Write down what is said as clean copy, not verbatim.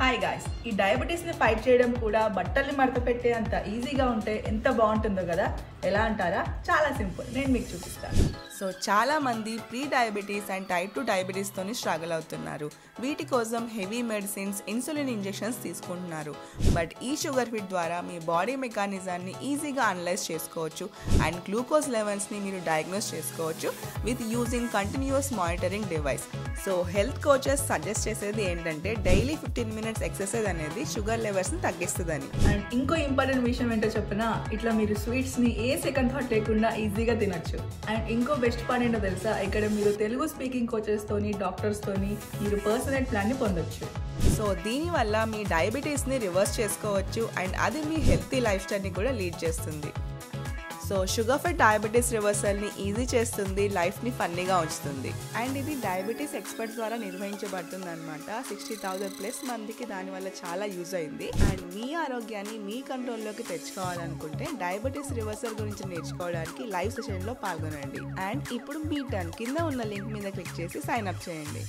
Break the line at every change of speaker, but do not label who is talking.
Hi guys, ఈ డయాబెటీస్ని fight చేయడం కూడా బట్టల్ని మడత పెట్టే అంత ఈజీగా ఉంటే ఎంత బాగుంటుందో కదా. ఎలా అంటారా? చాలా సింపుల్, నేను మీకు చూపిస్తాను.
సో చాలా మంది ప్రీ డయాబెటీస్ అండ్ టైప్ 2 డయాబెటీస్తోని స్ట్రగుల్ అవుతున్నారు. వీటి కోసం హెవీ మెడిసిన్స్, ఇన్సులిన్ ఇంజెక్షన్స్ తీసుకుంటున్నారు. బట్ ఈ షుగర్ ఫిట్ ద్వారా మీ బాడీ మెకానిజాన్ని ఈజీగా అనలైజ్ చేసుకోవచ్చు అండ్ గ్లూకోజ్ లెవెల్స్ని మీరు డయాగ్నోస్ చేసుకోవచ్చు with using continuous monitoring device. So health coaches suggest చేసేది ఏంటంటే డైలీ 15 మినిట్స్ ఎక్సర్సైజ్ అనేది షుగర్ లెవెల్స్ని తగ్గిస్తుందని.
అండ్ ఇంకో ఇంపార్టెంట్ విషయం ఏంటో చెప్పినా, ఇట్లా మీరు స్వీట్స్ని ఏ సెకండ్ థాట్ లేకుండా ఈజీగా తినచ్చు. అండ్ ఇంకో బెస్ట్ పార్ట్ ఏంటో తెలుసా, ఇక్కడ మీరు తెలుగు స్పీకింగ్ కోచెస్తోని, డాక్టర్స్తోని మీరు పర్సనల్ ప్లాన్ని పొందొచ్చు.
సో దీనివల్ల మీ డయాబెటీస్ని రివర్స్ చేసుకోవచ్చు అండ్ అది మీ హెల్తీ లైఫ్ స్టైల్ని కూడా లీడ్ చేస్తుంది. సో షుగర్ ఫర్ డయాబెటీస్ రివర్సల్ని ఈజీ చేస్తుంది, లైఫ్ని ఫన్నీగా ఉంచుతుంది. అండ్ ఇది డయాబెటీస్ ఎక్స్పర్ట్స్ ద్వారా నిర్వహించబడుతుంది అనమాట. 60,000+ మందికి దానివల్ల చాలా యూజ్ అయింది. అండ్ మీ ఆరోగ్యాన్ని మీ కంట్రోల్లోకి తెచ్చుకోవాలనుకుంటే డయాబెటీస్ రివర్సల్ గురించి నేర్చుకోవడానికి లైవ్ సెషన్లో పాల్గొనండి. అండ్ ఇప్పుడు మీ టర్న్ కింద ఉన్న లింక్ మీద క్లిక్ చేసి సైన్ అప్ చేయండి.